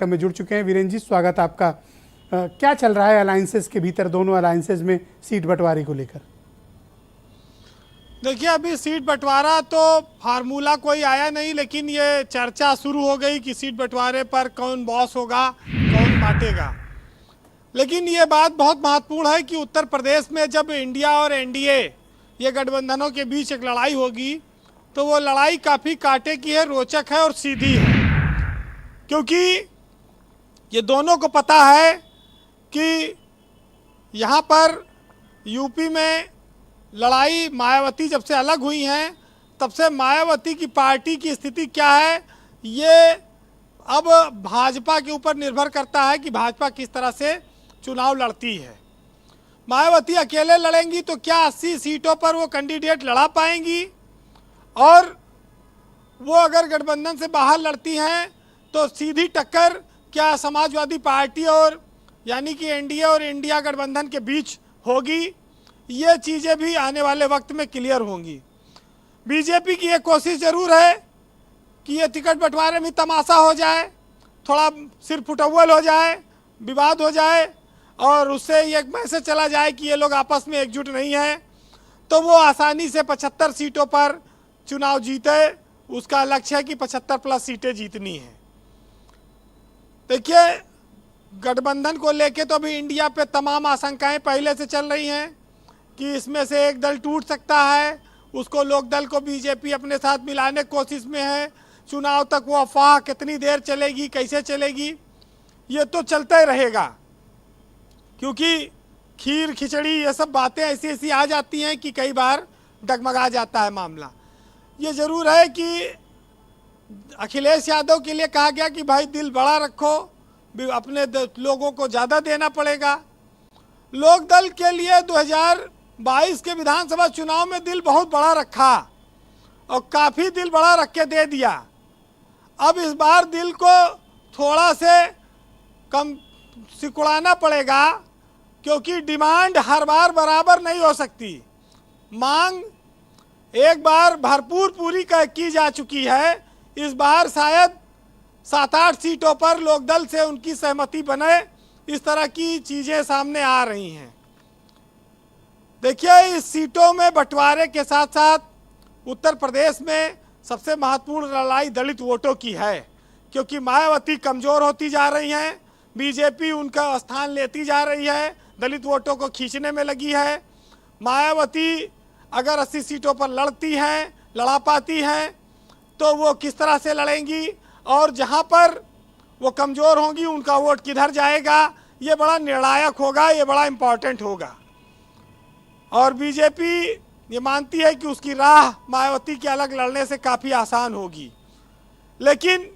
कार्यक्रम में जुड़ चुके हैं। वीरेंद्र जी, स्वागत आपका। क्या चल रहा है अलायंसेस के भीतर, दोनों अलायंसेस में सीट बंटवारे को लेकर? देखिए, अभी सीट बंटवारा तो फार्मूला कोई आया नहीं, लेकिन ये चर्चा शुरू हो गई कि सीट बंटवारे पर कौन बॉस होगा, कौन बांटेगा। लेकिन ये बात बहुत महत्वपूर्ण है कि उत्तर प्रदेश में जब इंडिया और एनडीए ये गठबंधनों के बीच एक लड़ाई होगी तो वो लड़ाई काफ़ी कांटे की है, रोचक है और सीधी है। क्योंकि ये दोनों को पता है कि यहाँ पर यूपी में लड़ाई मायावती जब से अलग हुई हैं तब से मायावती की पार्टी की स्थिति क्या है, ये अब भाजपा के ऊपर निर्भर करता है कि भाजपा किस तरह से चुनाव लड़ती है। मायावती अकेले लड़ेंगी तो क्या 80 सीटों पर वो कैंडिडेट लड़ा पाएंगी, और वो अगर गठबंधन से बाहर लड़ती हैं तो सीधी टक्कर क्या समाजवादी पार्टी और यानी कि एनडीए और इंडिया गठबंधन के बीच होगी। ये चीज़ें भी आने वाले वक्त में क्लियर होंगी। बीजेपी की एक कोशिश ज़रूर है कि ये टिकट बंटवारे में तमाशा हो जाए, थोड़ा सिर फुटौल हो जाए, विवाद हो जाए और उससे ये मैसेज चला जाए कि ये लोग आपस में एकजुट नहीं हैं, तो वो आसानी से 75 सीटों पर चुनाव जीते। उसका लक्ष्य है कि 75 प्लस सीटें जीतनी है। देखिए, गठबंधन को लेके तो अभी इंडिया पे तमाम आशंकाएं पहले से चल रही हैं कि इसमें से एक दल टूट सकता है। उसको लोक दल को बीजेपी अपने साथ मिलाने की कोशिश में है। चुनाव तक वो अफवाह कितनी देर चलेगी, कैसे चलेगी, ये तो चलता ही रहेगा, क्योंकि खीर खिचड़ी ये सब बातें ऐसी ऐसी आ जाती हैं कि कई बार डगमगा जाता है मामला। ये ज़रूर है कि अखिलेश यादव के लिए कहा गया कि भाई दिल बड़ा रखो, अपने लोगों को ज़्यादा देना पड़ेगा। लोक दल के लिए 2022 के विधानसभा चुनाव में दिल बहुत बड़ा रखा और काफ़ी दिल बड़ा रख के दे दिया। अब इस बार दिल को थोड़ा से कम सिकुड़ाना पड़ेगा, क्योंकि डिमांड हर बार बराबर नहीं हो सकती। मांग एक बार भरपूर पूरी की जा चुकी है, इस बार शायद 7-8 सीटों पर लोकदल से उनकी सहमति बने, इस तरह की चीज़ें सामने आ रही हैं। देखिए, इस सीटों में बंटवारे के साथ साथ उत्तर प्रदेश में सबसे महत्वपूर्ण लड़ाई दलित वोटों की है, क्योंकि मायावती कमज़ोर होती जा रही हैं, बीजेपी उनका स्थान लेती जा रही है, दलित वोटों को खींचने में लगी है। मायावती अगर 80 सीटों पर लड़ती हैं, लड़ा पाती हैं, तो वो किस तरह से लड़ेंगी और जहां पर वो कमज़ोर होंगी उनका वोट किधर जाएगा, ये बड़ा निर्णायक होगा, ये बड़ा इम्पॉर्टेंट होगा। और बीजेपी ये मानती है कि उसकी राह मायावती के अलग लड़ने से काफ़ी आसान होगी। लेकिन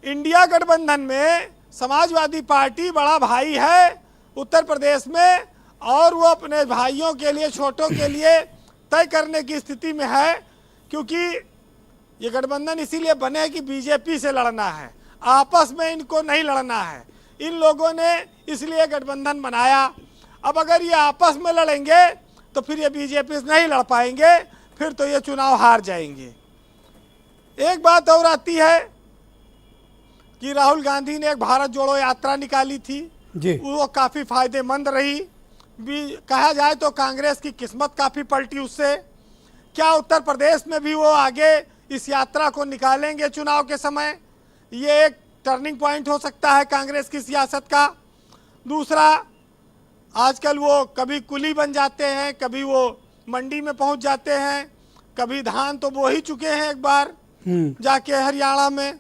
इंडिया गठबंधन में समाजवादी पार्टी बड़ा भाई है उत्तर प्रदेश में, और वो अपने भाइयों के लिए, छोटों के लिए तय करने की स्थिति में है, क्योंकि ये गठबंधन इसीलिए बने हैं कि बीजेपी से लड़ना है, आपस में इनको नहीं लड़ना है। इन लोगों ने इसलिए गठबंधन बनाया। अब अगर ये आपस में लड़ेंगे तो फिर ये बीजेपी से नहीं लड़ पाएंगे, फिर तो ये चुनाव हार जाएंगे। एक बात और आती है कि राहुल गांधी ने एक भारत जोड़ो यात्रा निकाली थी जी, वो काफ़ी फायदेमंद रही। भी कहा जाए तो कांग्रेस की किस्मत काफ़ी पलटी उससे। क्या उत्तर प्रदेश में भी वो आगे इस यात्रा को निकालेंगे चुनाव के समय? ये एक टर्निंग पॉइंट हो सकता है कांग्रेस की सियासत का। दूसरा, आजकल वो कभी कुली बन जाते हैं, कभी वो मंडी में पहुंच जाते हैं, कभी धान तो बो ही चुके हैं एक बार जाके हरियाणा में।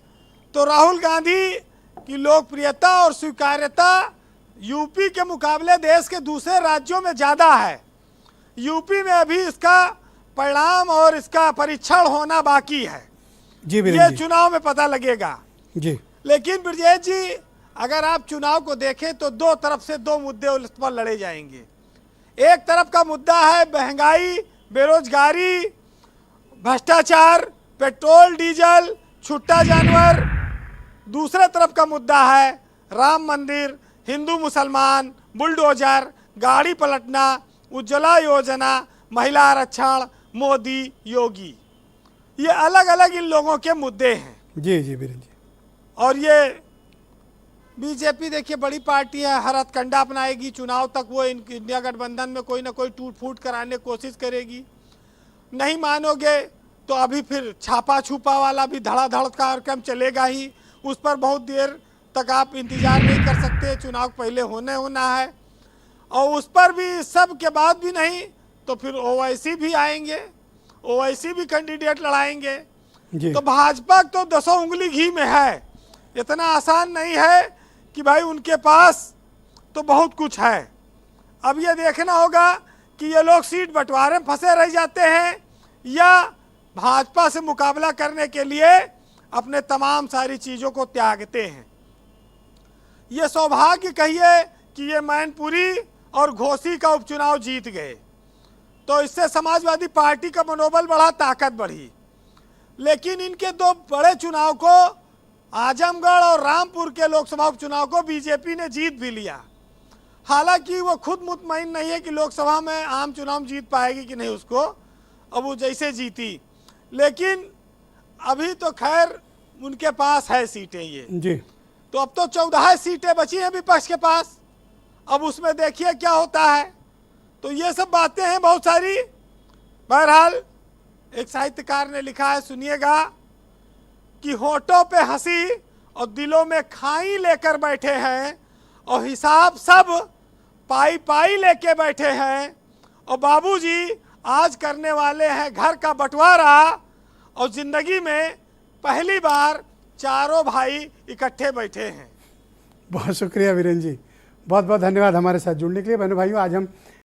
तो राहुल गांधी की लोकप्रियता और स्वीकार्यता यूपी के मुकाबले देश के दूसरे राज्यों में ज़्यादा है। यूपी में अभी इसका परिणाम और इसका परीक्षण होना बाकी है जी, ये चुनाव में पता लगेगा जी। लेकिन ब्रजेश जी, अगर आप चुनाव को देखें तो दो तरफ से दो मुद्दे उस पर लड़े जाएंगे। एक तरफ का मुद्दा है महंगाई, बेरोजगारी, भ्रष्टाचार, पेट्रोल डीजल, छुट्टा जानवर। दूसरे तरफ का मुद्दा है राम मंदिर, हिंदू मुसलमान, बुलडोजर, गाड़ी पलटना, उज्ज्वला योजना, महिला आरक्षण, मोदी योगी। ये अलग अलग इन लोगों के मुद्दे हैं जी जी वीरेंद्र जी। और ये बीजेपी देखिए बड़ी पार्टी है, हर हथकंडा अपनाएगी, चुनाव तक वो इंडिया गठबंधन में कोई ना कोई टूट फूट कराने की कोशिश करेगी। नहीं मानोगे तो अभी फिर छापा छुपा वाला भी धड़ाधड़ कार्यक्रम चलेगा ही, उस पर बहुत देर तक आप इंतजार नहीं कर सकते, चुनाव पहले होना है। और उस पर भी सब के बाद भी नहीं तो फिर ओवैसी भी आएंगे, ओवैसी भी कैंडिडेट लड़ाएंगे। जी। तो भाजपा तो 10 उंगली घी में है, इतना आसान नहीं है कि भाई उनके पास तो बहुत कुछ है। अब ये देखना होगा कि ये लोग सीट बंटवारे में फंसे रह जाते हैं या भाजपा से मुकाबला करने के लिए अपने तमाम सारी चीज़ों को त्यागते हैं। ये सौभाग्य कहिए कि ये मैनपुरी और घोसी का उपचुनाव जीत गए, तो इससे समाजवादी पार्टी का मनोबल बढ़ा, ताकत बढ़ी। लेकिन इनके दो बड़े चुनाव को, आजमगढ़ और रामपुर के लोकसभा उपचुनाव को बीजेपी ने जीत भी लिया। हालांकि वो खुद मुतमईन नहीं है कि लोकसभा में आम चुनाव जीत पाएगी कि नहीं उसको, अब वो जैसे जीती, लेकिन अभी तो खैर उनके पास है सीटें ये जी। तो अब तो 14 सीटें बची हैं विपक्ष के पास, अब उसमें देखिए क्या होता है। तो ये सब बातें हैं बहुत सारी। बहरहाल एक साहित्यकार ने लिखा है, सुनिएगा, कि होठों पे हंसी और दिलों में खाई लेकर बैठे हैं और हिसाब सब पाई पाई लेके बैठे हैं, और बाबूजी आज करने वाले हैं घर का बंटवारा, और जिंदगी में पहली बार चारों भाई इकट्ठे बैठे हैं। बहुत शुक्रिया वीरेंद्र जी, बहुत बहुत धन्यवाद हमारे साथ जुड़ने के लिए। बहनों भाइयों, आज हम